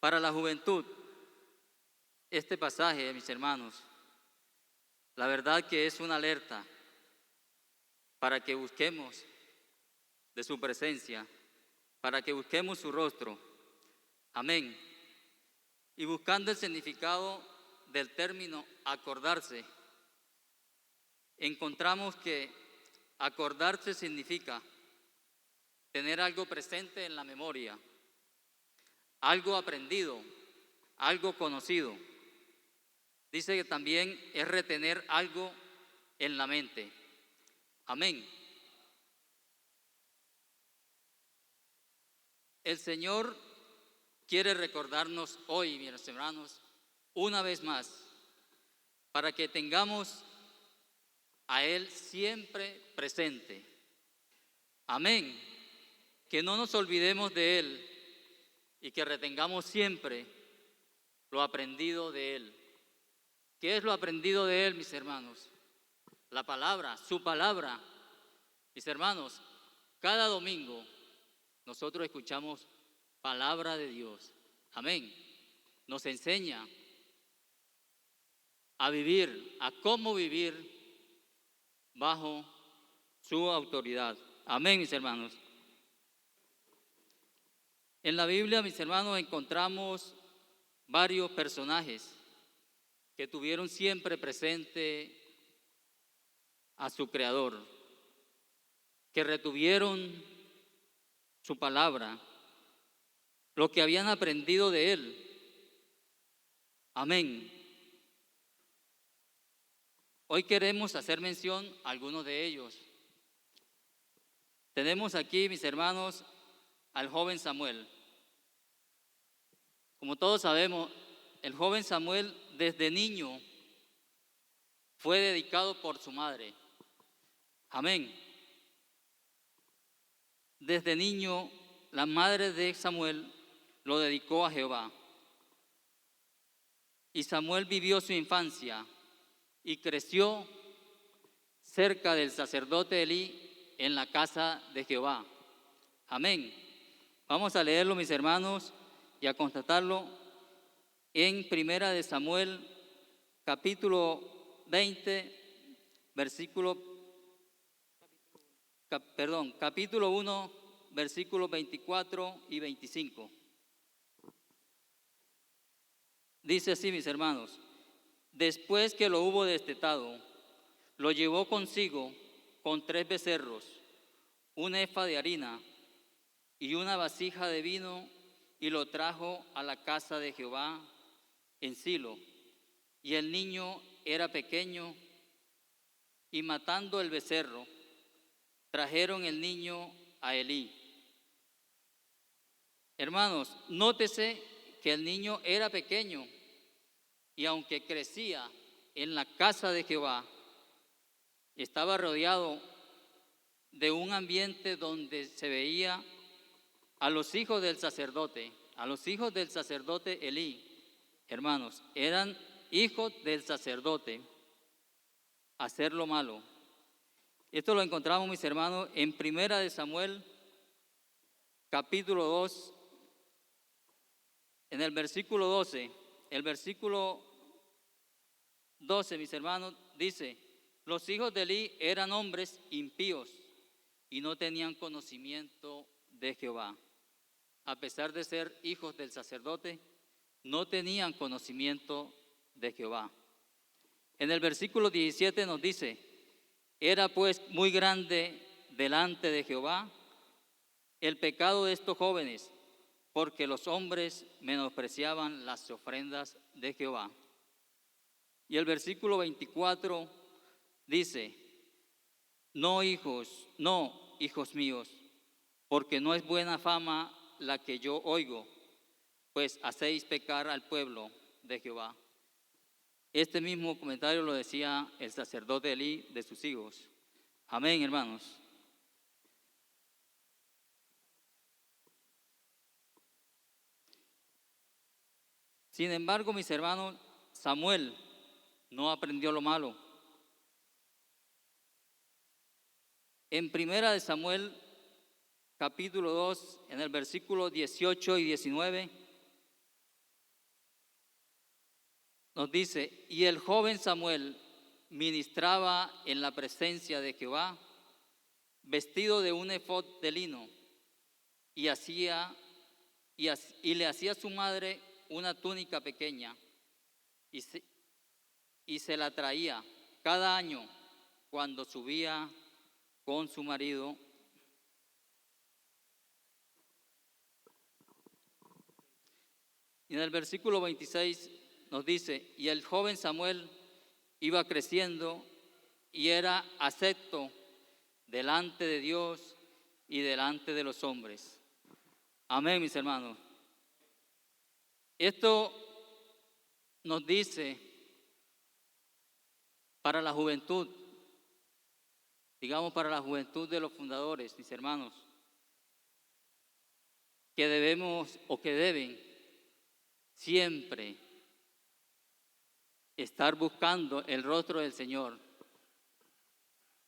Para la juventud, este pasaje, mis hermanos, la verdad que es una alerta para que busquemos de su presencia, para que busquemos su rostro. Amén. Y buscando el significado del término acordarse, encontramos que acordarse significa tener algo presente en la memoria, algo aprendido, algo conocido. Dice que también es retener algo en la mente. Amén. El Señor quiere recordarnos hoy, mis hermanos, una vez más, para que tengamos a Él siempre presente. Amén. Que no nos olvidemos de Él y que retengamos siempre lo aprendido de Él. ¿Qué es lo aprendido de Él, mis hermanos? La palabra, su palabra. Mis hermanos, cada domingo nosotros escuchamos palabra de Dios. Amén. Nos enseña a vivir, a cómo vivir bajo su autoridad. Amén, mis hermanos. En la Biblia, mis hermanos, encontramos varios personajes que tuvieron siempre presente a su Creador, que retuvieron su palabra, lo que habían aprendido de Él. Amén. Hoy queremos hacer mención a algunos de ellos. Tenemos aquí, mis hermanos, al joven Samuel. Como todos sabemos, el joven Samuel desde niño fue dedicado por su madre. Amén. Desde niño, la madre de Samuel lo dedicó a Jehová. Y Samuel vivió su infancia y creció cerca del sacerdote Elí en la casa de Jehová. Amén. Vamos a leerlo, mis hermanos, y a constatarlo en Primera de Samuel, capítulo 20, capítulo 1, versículos 24 y 25. Dice así, mis hermanos: después que lo hubo destetado, lo llevó consigo con 3 becerros, un efa de harina y una vasija de vino, y lo trajo a la casa de Jehová en Silo. Y el niño era pequeño, y matando el becerro, trajeron el niño a Elí. Hermanos, nótese que el niño era pequeño, y aunque crecía en la casa de Jehová, estaba rodeado de un ambiente donde se veía a los hijos del sacerdote, Elí. Hermanos, eran hijos del sacerdote, hacer lo malo. Esto lo encontramos, mis hermanos, en Primera de Samuel, capítulo 2, en el versículo 12. El versículo 12, mis hermanos, dice: los hijos de Elí eran hombres impíos y no tenían conocimiento de Jehová. A pesar de ser hijos del sacerdote, no tenían conocimiento de Jehová. En el versículo 17 nos dice: era pues muy grande delante de Jehová el pecado de estos jóvenes, porque los hombres menospreciaban las ofrendas de Jehová. Y el versículo 24 dice: no, hijos míos, porque no es buena fama la que yo oigo, pues hacéis pecar al pueblo de Jehová. Este mismo comentario lo decía el sacerdote Elí de sus hijos. Amén, hermanos. Sin embargo, mis hermanos, Samuel no aprendió lo malo. En Primera de Samuel, capítulo 2, en el versículo 18 y 19, nos dice, y el joven Samuel ministraba en la presencia de Jehová, vestido de un efod de lino, y le hacía a su madre una túnica pequeña, y se la traía cada año cuando subía con su marido. Y en el versículo 26 nos dice, y el joven Samuel iba creciendo y era acepto delante de Dios y delante de los hombres. Amén, mis hermanos. Esto nos dice para la juventud, digamos para la juventud de los fundadores, mis hermanos, que debemos o que deben siempre estar buscando el rostro del Señor.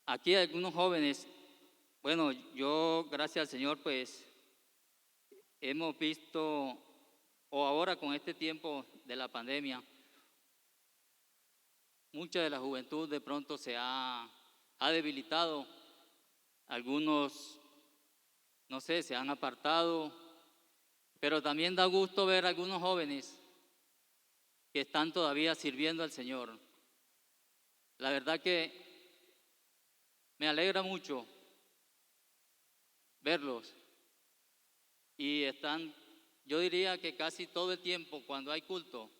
Aquí hay algunos jóvenes, bueno, yo gracias al Señor pues hemos visto, o ahora con este tiempo de la pandemia, mucha de la juventud de pronto se ha debilitado, algunos, no sé, se han apartado, pero también da gusto ver a algunos jóvenes que están todavía sirviendo al Señor. La verdad que me alegra mucho verlos y están, yo diría que casi todo el tiempo cuando hay culto,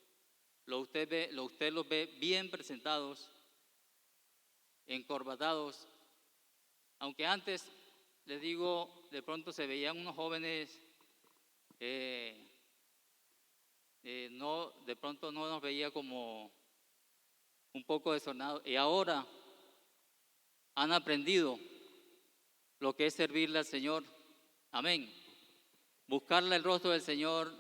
usted los ve bien presentados, encorbatados, aunque antes, les digo, de pronto se veían unos jóvenes, no, de pronto no nos veía como un poco desordenados, y ahora han aprendido lo que es servirle al Señor. Amén. Buscarle el rostro del Señor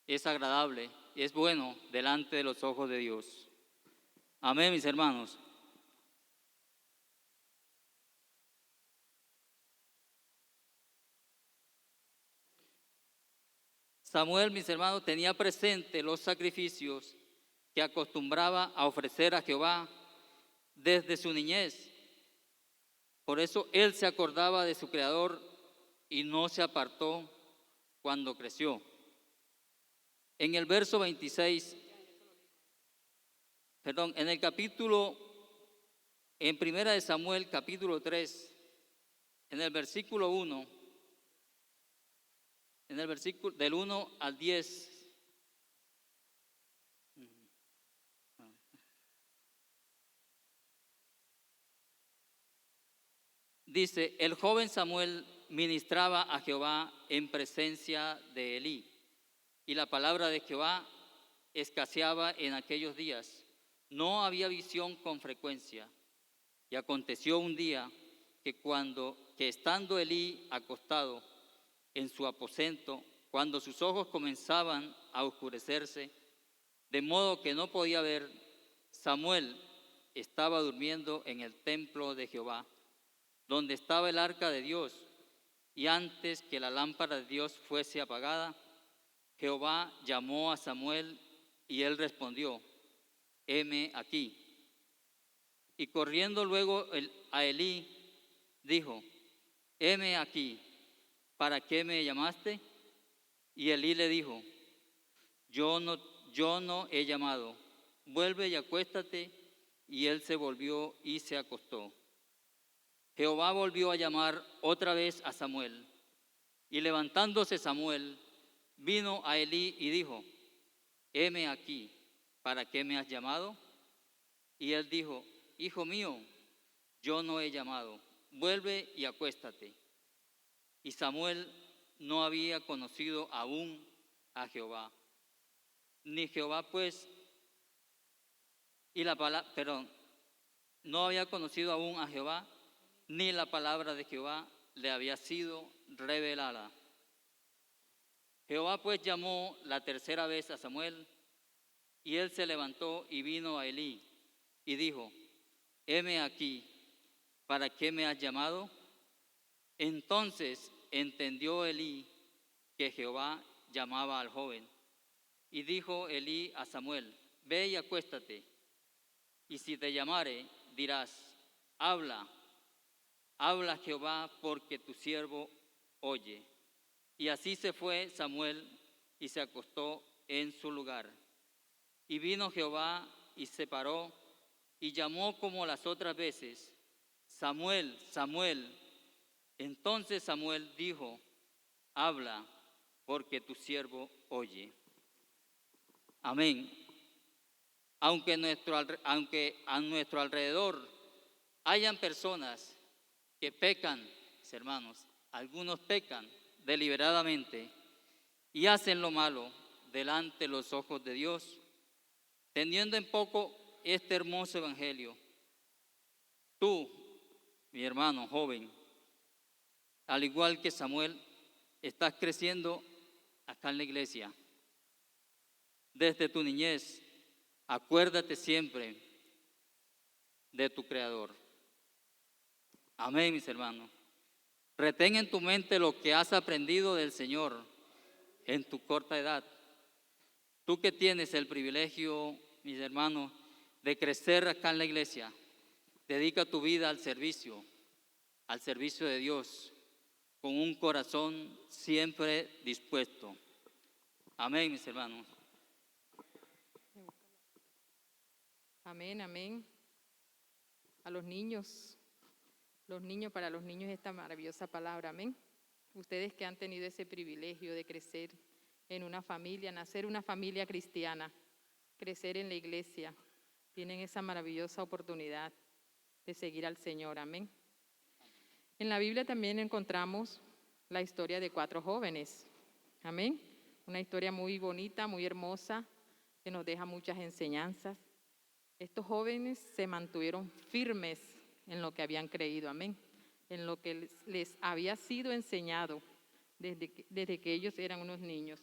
es agradable, es bueno delante de los ojos de Dios. Amén, mis hermanos. Samuel, mis hermanos, tenía presente los sacrificios que acostumbraba a ofrecer a Jehová desde su niñez. Por eso él se acordaba de su Creador y no se apartó cuando creció. En el verso 26, en el capítulo, en Primera de Samuel, capítulo 3, en el versículo 1, en el versículo del 1 al 10, dice, el joven Samuel ministraba a Jehová en presencia de Elí, y la palabra de Jehová escaseaba en aquellos días. No había visión con frecuencia. Y aconteció un día que estando Elí acostado en su aposento, cuando sus ojos comenzaban a oscurecerse, de modo que no podía ver, Samuel estaba durmiendo en el templo de Jehová, donde estaba el arca de Dios, y antes que la lámpara de Dios fuese apagada, Jehová llamó a Samuel y él respondió, heme aquí. Y corriendo luego a Elí, dijo, heme aquí, ¿para qué me llamaste? Y Elí le dijo, yo no he llamado, vuelve y acuéstate. Y él se volvió y se acostó. Jehová volvió a llamar otra vez a Samuel. Y levantándose Samuel, vino a Elí y dijo, heme aquí, ¿para qué me has llamado? Y él dijo, hijo mío, yo no he llamado, vuelve y acuéstate. Y Samuel no había conocido aún a Jehová, ni Jehová pues, no había conocido aún a Jehová, ni la palabra de Jehová le había sido revelada. Jehová pues llamó la tercera vez a Samuel, y él se levantó y vino a Elí, y dijo, heme aquí, ¿para qué me has llamado? Entonces entendió Elí que Jehová llamaba al joven. Y dijo Elí a Samuel, ve y acuéstate. Y si te llamare, dirás, habla, habla Jehová, porque tu siervo oye. Y así se fue Samuel y se acostó en su lugar. Y vino Jehová y se paró y llamó como las otras veces, Samuel, Samuel. Entonces Samuel dijo, habla, porque tu siervo oye. Amén. Aunque a nuestro alrededor hayan personas que pecan, mis hermanos, algunos pecan deliberadamente y hacen lo malo delante de los ojos de Dios, teniendo en poco este hermoso evangelio. Tú, mi hermano joven, al igual que Samuel, estás creciendo acá en la iglesia. Desde tu niñez, acuérdate siempre de tu Creador. Amén, mis hermanos. Retén en tu mente lo que has aprendido del Señor en tu corta edad. Tú que tienes el privilegio, mis hermanos, de crecer acá en la iglesia, dedica tu vida al servicio de Dios, con un corazón siempre dispuesto. Amén, mis hermanos. Amén, amén. A los niños, para los niños esta maravillosa palabra, amén. Ustedes que han tenido ese privilegio de crecer en una familia, nacer una familia cristiana, crecer en la iglesia, tienen esa maravillosa oportunidad de seguir al Señor, amén. En la Biblia también encontramos la historia de 4 jóvenes, amén. Una historia muy bonita, muy hermosa, que nos deja muchas enseñanzas. Estos jóvenes se mantuvieron firmes en lo que habían creído, amén, en lo que les había sido enseñado desde que ellos eran unos niños,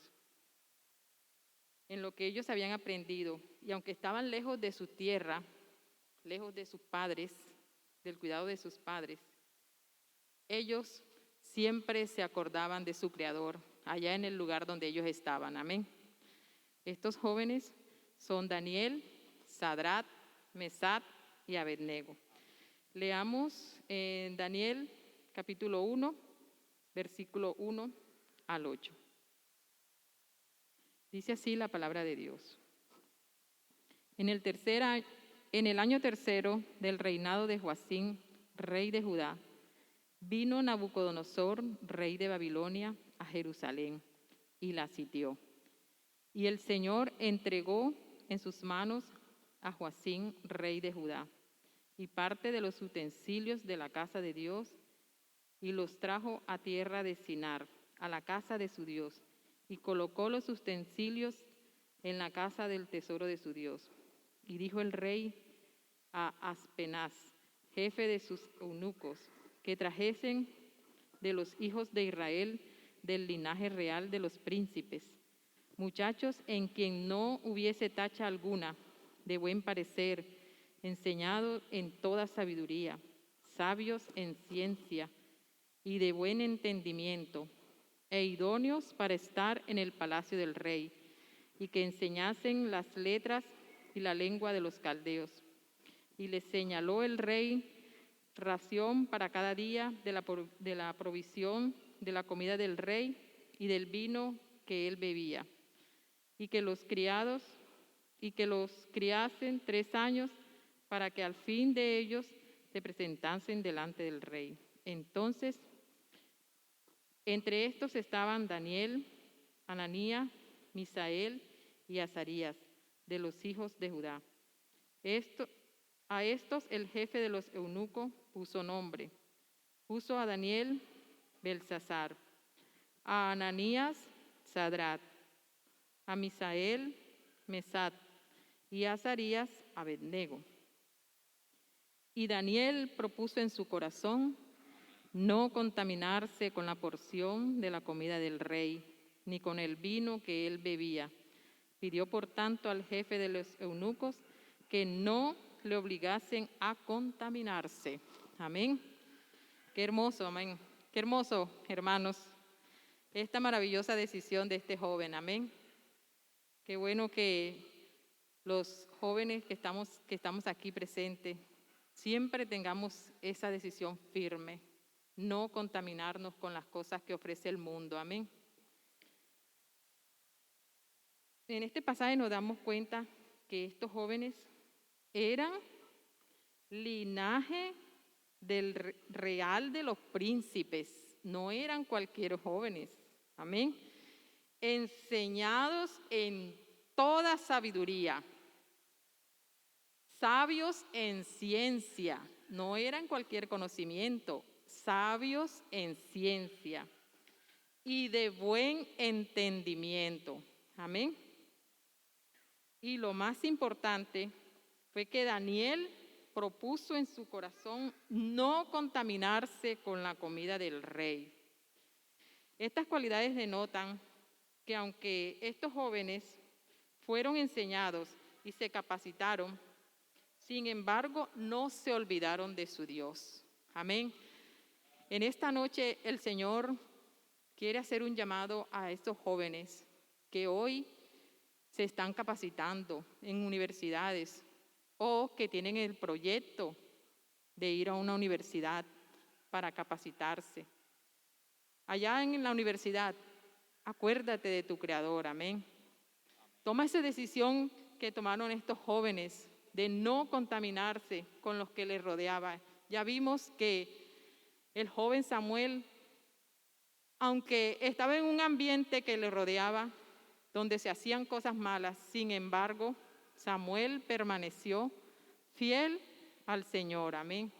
en lo que ellos habían aprendido. Y aunque estaban lejos de su tierra, lejos de sus padres, del cuidado de sus padres, ellos siempre se acordaban de su Creador, allá en el lugar donde ellos estaban, amén. Estos jóvenes son Daniel, Sadrat, Mesat y Abednego. Leamos en Daniel capítulo 1, versículo 1 al 8. Dice así la palabra de Dios. En el año tercero del reinado de Joacim, rey de Judá, vino Nabucodonosor, rey de Babilonia, a Jerusalén y la sitió. Y el Señor entregó en sus manos a Joacim, rey de Judá, y parte de los utensilios de la casa de Dios, y los trajo a tierra de Sinar, a la casa de su Dios, y colocó los utensilios en la casa del tesoro de su Dios. Y dijo el rey a Aspenaz, jefe de sus eunucos, que trajesen de los hijos de Israel, del linaje real de los príncipes, muchachos en quien no hubiese tacha alguna, de buen parecer, enseñados en toda sabiduría, sabios en ciencia y de buen entendimiento, e idóneos para estar en el palacio del rey, y que enseñasen las letras y la lengua de los caldeos. Y les señaló el rey ración para cada día de la provisión de la comida del rey y del vino que él bebía, y que los criasen 3 años, para que al fin de ellos se presentasen delante del rey. Entonces, entre estos estaban Daniel, Ananías, Misael y Azarías, de los hijos de Judá. A estos el jefe de los eunucos puso nombre. Puso a Daniel Belsasar, a Ananías Sadrat, a Misael Mesat y a Azarías Abednego. Y Daniel propuso en su corazón no contaminarse con la porción de la comida del rey, ni con el vino que él bebía. Pidió por tanto al jefe de los eunucos que no le obligasen a contaminarse. Amén. Qué hermoso, amén. Qué hermoso, hermanos, esta maravillosa decisión de este joven. Amén. Qué bueno que los jóvenes que estamos aquí presentes, siempre tengamos esa decisión firme, no contaminarnos con las cosas que ofrece el mundo. Amén. En este pasaje nos damos cuenta que estos jóvenes eran linaje del real de los príncipes, no eran cualquier jóvenes. Amén. Enseñados en toda sabiduría, sabios en ciencia, no eran cualquier conocimiento, sabios en ciencia y de buen entendimiento. Amén. Y lo más importante fue que Daniel propuso en su corazón no contaminarse con la comida del rey. Estas cualidades denotan que aunque estos jóvenes fueron enseñados y se capacitaron, sin embargo, no se olvidaron de su Dios. Amén. En esta noche el Señor quiere hacer un llamado a estos jóvenes que hoy se están capacitando en universidades o que tienen el proyecto de ir a una universidad para capacitarse. Allá en la universidad, acuérdate de tu Creador, amén. Toma esa decisión que tomaron estos jóvenes de no contaminarse con los que les rodeaban. Ya vimos que el joven Samuel, aunque estaba en un ambiente que le rodeaba, donde se hacían cosas malas, sin embargo, Samuel permaneció fiel al Señor, amén.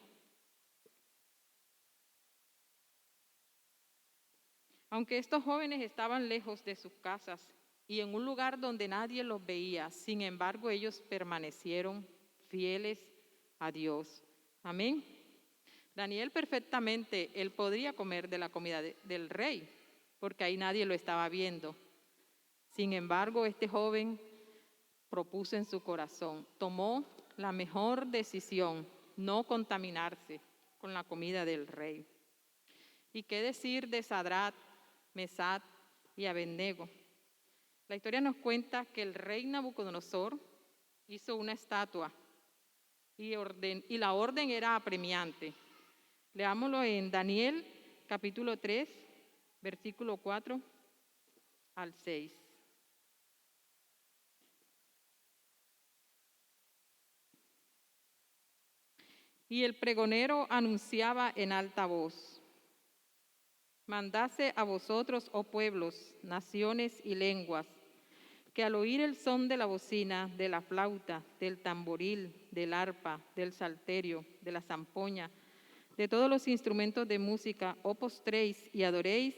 Aunque estos jóvenes estaban lejos de sus casas y en un lugar donde nadie los veía, sin embargo, ellos permanecieron fieles a Dios, amén. Daniel perfectamente, él podría comer de la comida del rey, porque ahí nadie lo estaba viendo. Sin embargo, este joven propuso en su corazón, tomó la mejor decisión, no contaminarse con la comida del rey. ¿Y qué decir de Sadrat, Mesat y Abednego? La historia nos cuenta que el rey Nabucodonosor hizo una estatua y la orden era apremiante. Leámoslo en Daniel capítulo 3, versículo 4 al 6. Y el pregonero anunciaba en alta voz: mandase a vosotros, oh pueblos, naciones y lenguas, que al oír el son de la bocina, de la flauta, del tamboril, del arpa, del salterio, de la zampoña, de todos los instrumentos de música, os postréis y adoréis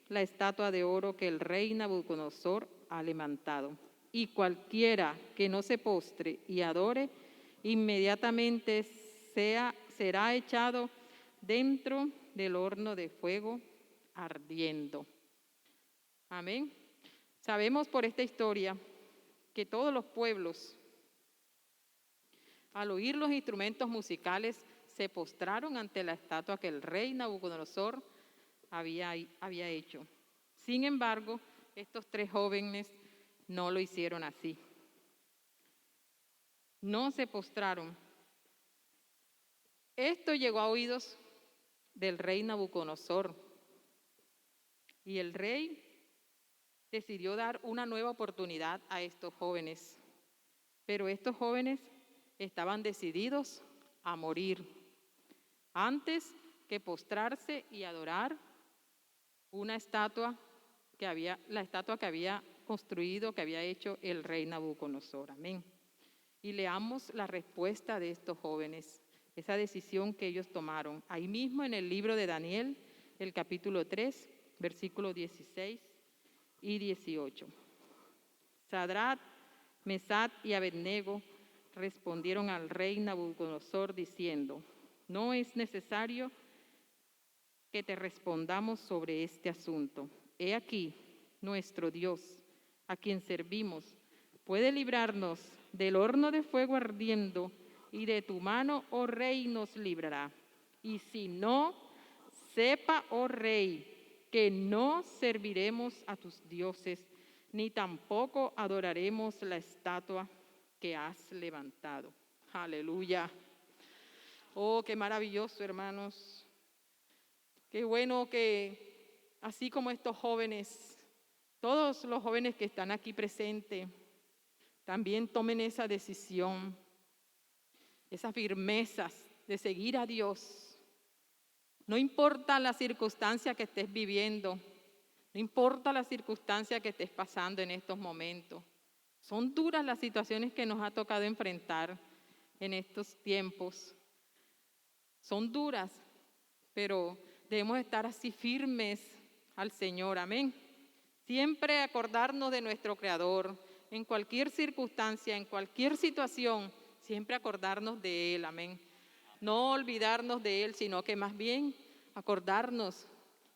la estatua de oro que el rey Nabucodonosor ha levantado. Y cualquiera que no se postre y adore, inmediatamente será echado dentro del horno de fuego ardiendo. Amén. Sabemos por esta historia que todos los pueblos, al oír los instrumentos musicales, se postraron ante la estatua que el rey Nabucodonosor había hecho. Sin embargo, estos tres jóvenes no lo hicieron así. No se postraron. Esto llegó a oídos del rey Nabucodonosor y el rey decidió dar una nueva oportunidad a estos jóvenes, pero estos jóvenes estaban decididos a morir antes que postrarse y adorar la estatua que había construido, que había hecho el rey Nabucodonosor. Amén. Y leamos la respuesta de estos jóvenes, esa decisión que ellos tomaron. Ahí mismo en el libro de Daniel, el capítulo 3, versículos 16 y 18. Sadrat, Mesat y Abednego respondieron al rey Nabucodonosor diciendo: no es necesario que te respondamos sobre este asunto. He aquí, nuestro Dios, a quien servimos, puede librarnos del horno de fuego ardiendo, y de tu mano, oh rey, nos librará. Y si no, sepa, oh rey, que no serviremos a tus dioses, ni tampoco adoraremos la estatua que has levantado. Aleluya. Oh, qué maravilloso, hermanos. Qué bueno que así como estos jóvenes, todos los jóvenes que están aquí presentes, también tomen esa decisión, esas firmezas de seguir a Dios. No importa la circunstancia que estés viviendo, no importa la circunstancia que estés pasando en estos momentos. Son duras las situaciones que nos ha tocado enfrentar en estos tiempos. Son duras, pero debemos estar así firmes al Señor, amén. Siempre acordarnos de nuestro Creador, en cualquier circunstancia, en cualquier situación, siempre acordarnos de Él, amén. No olvidarnos de Él, sino que más bien acordarnos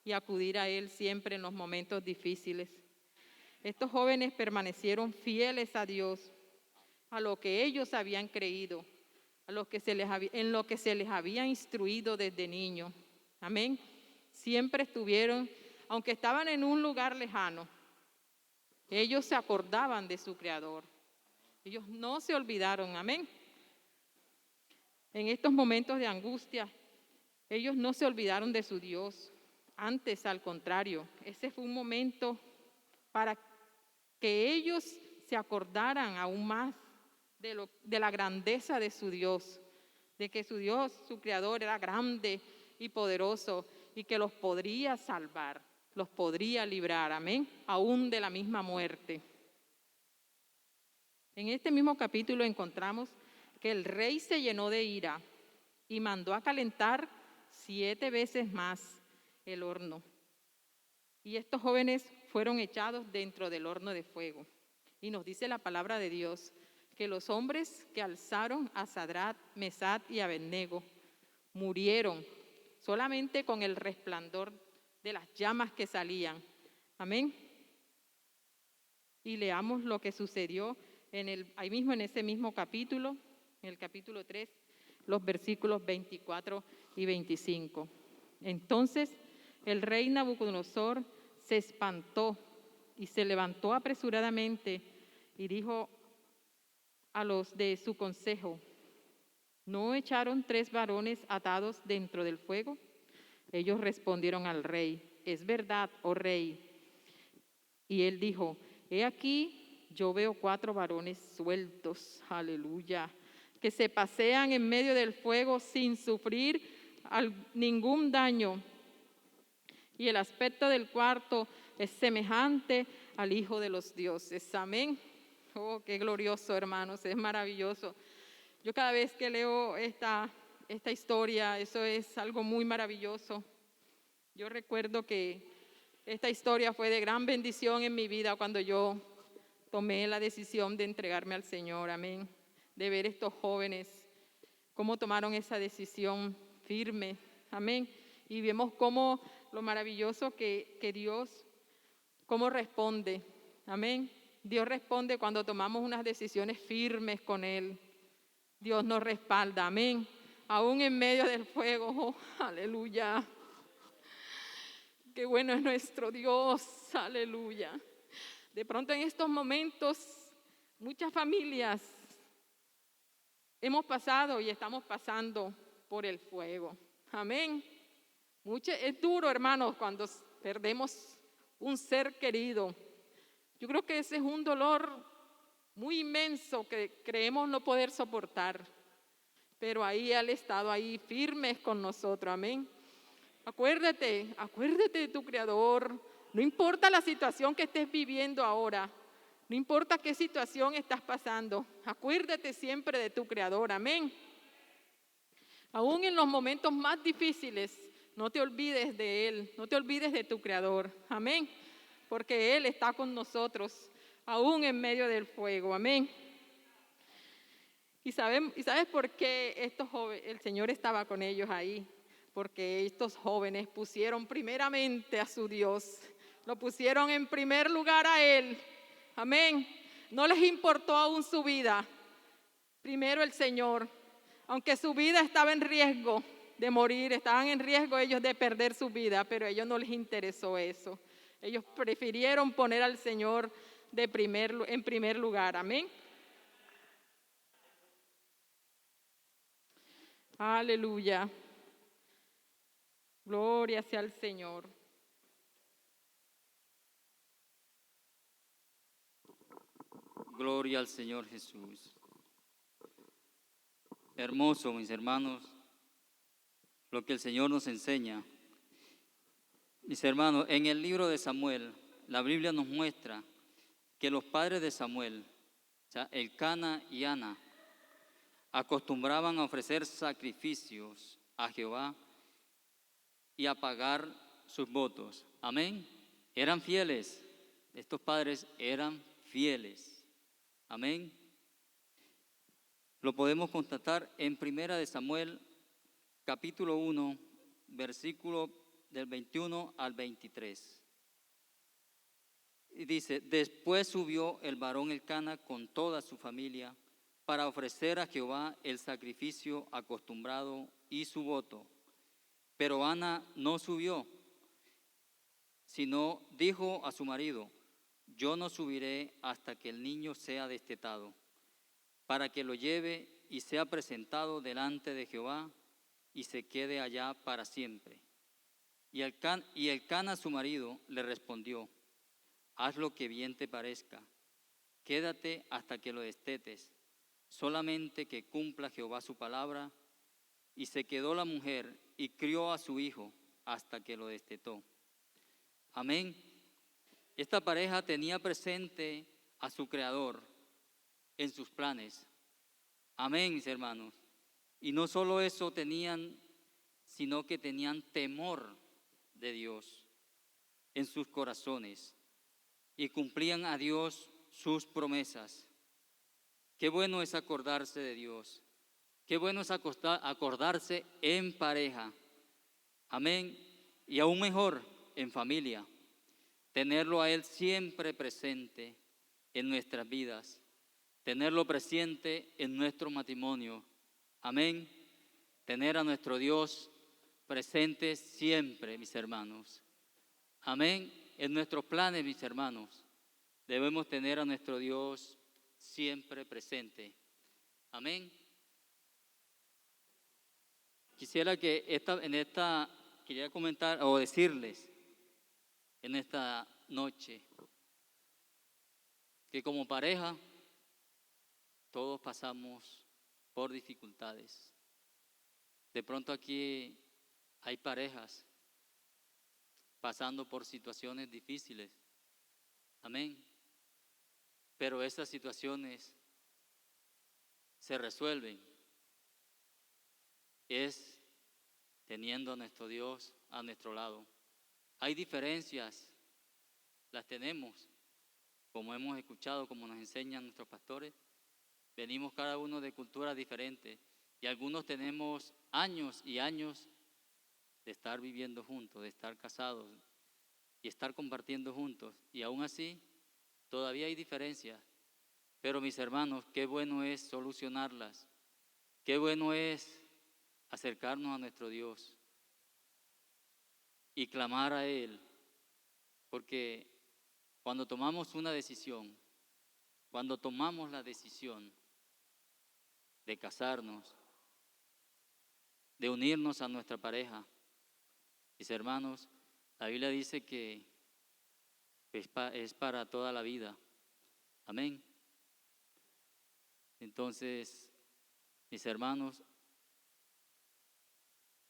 y acudir a Él siempre en los momentos difíciles. Estos jóvenes permanecieron fieles a Dios, a lo que ellos habían creído, en lo que se les había instruido desde niños. Amén. Siempre estuvieron, aunque estaban en un lugar lejano, ellos se acordaban de su Creador. Ellos no se olvidaron, amén. En estos momentos de angustia, ellos no se olvidaron de su Dios. Antes, al contrario, ese fue un momento para que ellos se acordaran aún más de la grandeza de su Dios, de que su Dios, su Creador, era grande y poderoso y que los podría salvar, los podría librar, amén, aún de la misma muerte. En este mismo capítulo encontramos que el rey se llenó de ira y mandó a calentar 7 veces más el horno. Y estos jóvenes fueron echados dentro del horno de fuego. Y nos dice la palabra de Dios que los hombres que alzaron a Sadrat, Mesat y Abednego murieron solamente con el resplandor de las llamas que salían. Amén. Y leamos lo que sucedió ahí mismo en ese mismo capítulo, en el capítulo 3, los versículos 24 y 25. Entonces el rey Nabucodonosor se espantó y se levantó apresuradamente y dijo a los de su consejo: ¿no echaron 3 varones atados dentro del fuego? Ellos respondieron al rey: es verdad, oh rey. Y él dijo: he aquí, yo veo 4 varones sueltos, aleluya, que se pasean en medio del fuego sin sufrir ningún daño. Y el aspecto del cuarto es semejante al Hijo de los dioses. Amén. Oh, qué glorioso, hermanos, es maravilloso. Yo cada vez que leo esta historia, eso es algo muy maravilloso. Yo recuerdo que esta historia fue de gran bendición en mi vida cuando yo tomé la decisión de entregarme al Señor, amén. De ver estos jóvenes, cómo tomaron esa decisión firme, amén. Y vemos cómo lo maravilloso que Dios, cómo responde, amén. Dios responde cuando tomamos unas decisiones firmes con Él. Dios nos respalda, amén. Aún en medio del fuego, oh, aleluya. Qué bueno es nuestro Dios, aleluya. De pronto en estos momentos, muchas familias hemos pasado y estamos pasando por el fuego, amén. Es duro, hermanos, cuando perdemos un ser querido. Yo creo que ese es un dolor muy inmenso que creemos no poder soportar. Pero ahí Él ha estado ahí firmes con nosotros, amén. Acuérdate de tu Creador. No importa la situación que estés viviendo ahora, no importa qué situación estás pasando, acuérdate siempre de tu Creador, amén. Aún en los momentos más difíciles, no te olvides de Él, no te olvides de tu Creador, amén. Porque Él está con nosotros, aún en medio del fuego, amén. ¿Y sabes por qué estos jóvenes, el Señor estaba con ellos ahí? Porque estos jóvenes pusieron primeramente a su Dios, lo pusieron en primer lugar a Él, amén. No les importó aún su vida, primero el Señor, aunque su vida estaba en riesgo de morir, estaban en riesgo ellos de perder su vida, pero a ellos no les interesó eso. Ellos prefirieron poner al Señor en primer lugar, amén. Aleluya. Gloria sea al Señor. Gloria al Señor Jesús. Hermoso, mis hermanos, lo que el Señor nos enseña. Mis hermanos, en el libro de Samuel, la Biblia nos muestra que los padres de Samuel, o sea, Elcana y Ana, acostumbraban a ofrecer sacrificios a Jehová y a pagar sus votos. Amén. Eran fieles. Estos padres eran fieles. Amén. Lo podemos constatar en Primera de Samuel, capítulo 1, versículo del 21 al 23. Y dice, después subió el varón Elcana con toda su familia para ofrecer a Jehová el sacrificio acostumbrado y su voto. Pero Ana no subió, sino dijo a su marido, yo no subiré hasta que el niño sea destetado, para que lo lleve y sea presentado delante de Jehová y se quede allá para siempre. Y Elcana su marido le respondió, haz lo que bien te parezca, quédate hasta que lo destetes, solamente que cumpla Jehová su palabra. Y se quedó la mujer y crió a su hijo hasta que lo destetó. Amén. Esta pareja tenía presente a su Creador en sus planes. Amén, mis hermanos. Y no solo eso tenían, sino que tenían temor de Dios en sus corazones y cumplían a Dios sus promesas. Qué bueno es acordarse de Dios. Qué bueno es acordarse en pareja. Amén. Y aún mejor, en familia. Tenerlo a Él siempre presente en nuestras vidas. Tenerlo presente en nuestro matrimonio. Amén. Tener a nuestro Dios presente siempre, mis hermanos. Amén. En nuestros planes, mis hermanos, debemos tener a nuestro Dios siempre presente. Amén. Quisiera que quería comentar o decirles en esta noche que como pareja todos pasamos por dificultades. De pronto aquí hay parejas pasando por situaciones difíciles. Amén. Pero esas situaciones se resuelven. Es teniendo a nuestro Dios a nuestro lado. Hay diferencias, las tenemos, como hemos escuchado, como nos enseñan nuestros pastores. Venimos cada uno de culturas diferentes y algunos tenemos años y años de estar viviendo juntos, de estar casados y estar compartiendo juntos. Y aún así, todavía hay diferencias. Pero mis hermanos, qué bueno es solucionarlas. Qué bueno es acercarnos a nuestro Dios y clamar a Él. Porque cuando tomamos una decisión, cuando tomamos la decisión de casarnos, de unirnos a nuestra pareja, mis hermanos, la Biblia dice que es para toda la vida. Amén. Entonces, mis hermanos,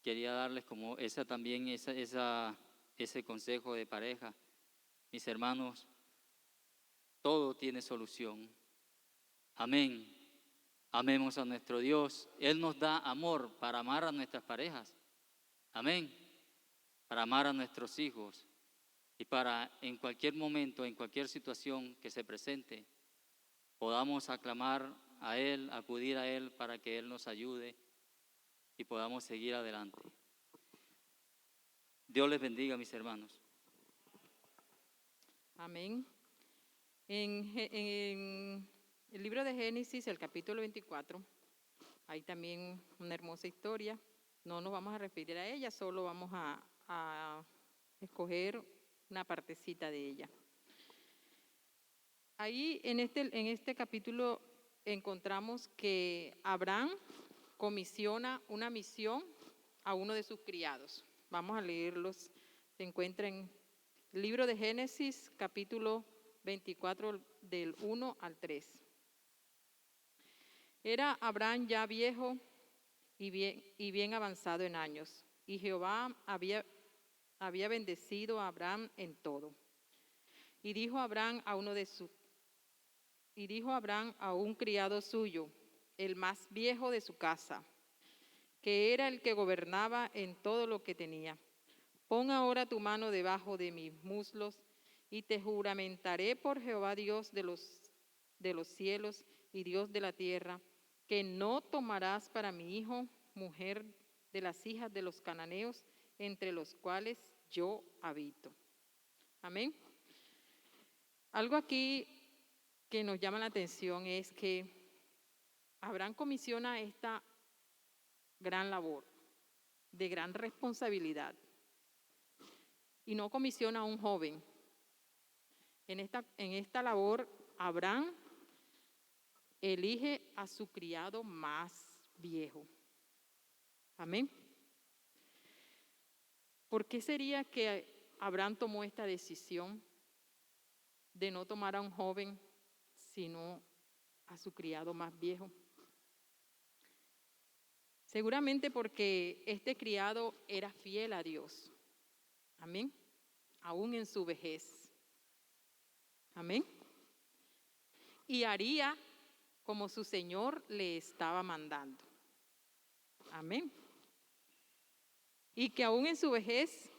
quería darles como ese consejo de pareja. Mis hermanos, todo tiene solución. Amén. Amemos a nuestro Dios. Él nos da amor para amar a nuestras parejas. Amén. Para amar a nuestros hijos y para en cualquier momento, en cualquier situación que se presente, podamos aclamar a Él, acudir a Él para que Él nos ayude y podamos seguir adelante. Dios les bendiga, mis hermanos. Amén. En el libro de Génesis, el capítulo 24, hay también una hermosa historia. No nos vamos a referir a ella, solo vamos a escoger una partecita de ella. Ahí en este capítulo encontramos que Abraham comisiona una misión a uno de sus criados. Vamos a leerlos. Se encuentra en el libro de Génesis, capítulo 24, del 1 al 3. Era Abraham ya viejo y bien avanzado en años, y Jehová había bendecido a Abraham en todo. Y dijo Abraham a un criado suyo, el más viejo de su casa, que era el que gobernaba en todo lo que tenía: pon ahora tu mano debajo de mis muslos, y te juramentaré por Jehová Dios de los cielos y Dios de la tierra, que no tomarás para mi hijo mujer de las hijas de los cananeos, entre los cuales yo habito. Amén. Algo aquí que nos llama la atención es que Abraham comisiona esta gran labor, de gran responsabilidad, y no comisiona a un joven. En esta labor, Abraham elige a su criado más viejo. Amén. ¿Por qué sería que Abraham tomó esta decisión de no tomar a un joven, sino a su criado más viejo? Seguramente porque este criado era fiel a Dios. Amén. Aún en su vejez. Amén. Y haría como su Señor le estaba mandando. Amén. Y que aún en su vejez,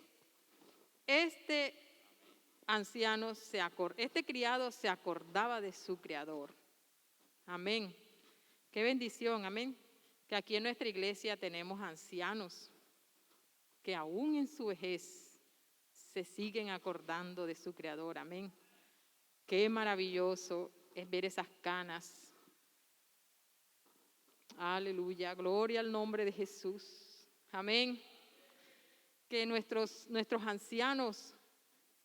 este criado se acordaba de su Creador. Amén. Qué bendición, amén. Que aquí en nuestra iglesia tenemos ancianos que aún en su vejez se siguen acordando de su Creador. Amén. Qué maravilloso es ver esas canas. Aleluya, gloria al nombre de Jesús. Amén. Que nuestros ancianos,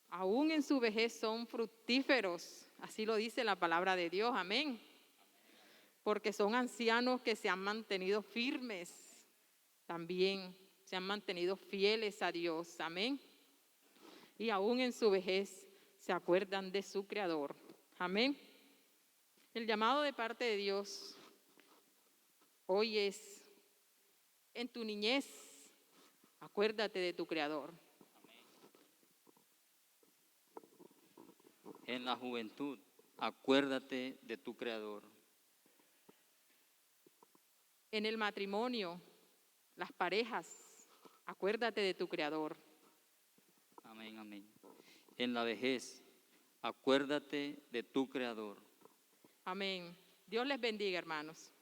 aún en su vejez, son fructíferos. Así lo dice la palabra de Dios. Amén. Porque son ancianos que se han mantenido firmes, también se han mantenido fieles a Dios. Amén. Y aún en su vejez se acuerdan de su Creador. Amén. El llamado de parte de Dios hoy es: en tu niñez, acuérdate de tu Creador. En la juventud, acuérdate de tu Creador. En el matrimonio, las parejas, acuérdate de tu Creador. Amén, amén. En la vejez, acuérdate de tu Creador. Amén. Dios les bendiga, hermanos.